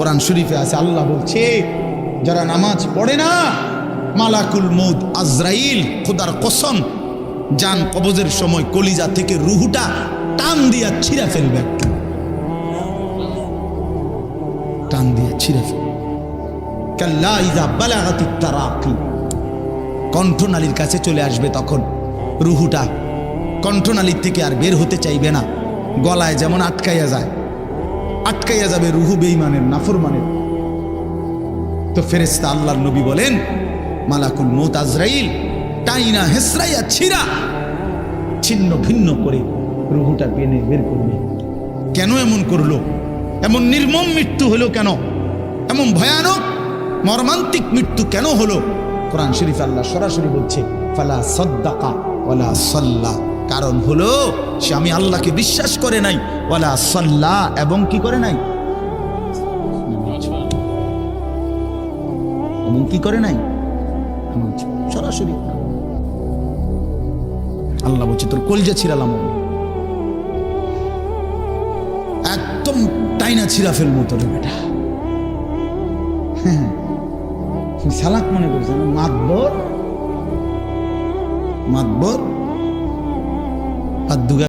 কোরআন শরীফে আছে, আল্লাহ বলছে যারা নামাজ পড়ে না, মালাকুল মউত আজরাইল খোদার কসম জান কবজের সময় কলিজা থেকে রুহুটা টান দিয়া ছিঁড়া ফেলবে, একটু টান দিয়া ছিঁড়া ফেলবে। কাল্লা ইযা বালাগাতিত তারাকি, কণ্ঠনালীর কাছে চলে আসবে, তখন রুহুটা কণ্ঠনালীর থেকে আর বের হতে চাইবে না। গলায় যেমন আটকাইয়া যায়, আটকাইয়া যাবে রুহু বেঈমানের, নাফরমানের। তো ফেরেশতা আল্লাহর নবী বলেন মালাকুল মউত আজরাইল টাইনা হেসরাইয়া ছিঁড়া ছিন্ন ভিন্ন করে রুহুটা টেনে বের করবে। কেন এমন করলো? এমন নির্মম মৃত্যু হলো কেন? এমন ভয়ানক মর্মান্তিক মৃত্যু কেন হলো? কোরআন শরীফ আল্লাহ সরাসরি বলছে ফালা সাদ্দাকা ওয়ালা সাল্লা, কারণ হলো সে আমি আল্লাহকে বিশ্বাস করে নাই, ওয়ালা সাল্লা, এবং কি করে নাই, এবং কি করে নাই, সরাসরি আল্লাহ বলছে তোর কলজা ছিড়ালাম, একদম টাইনা ছিঁড়া ফেলবো তোর বেটা। সালাক মনে করছে না, মাতবর মাতবর আর দুগা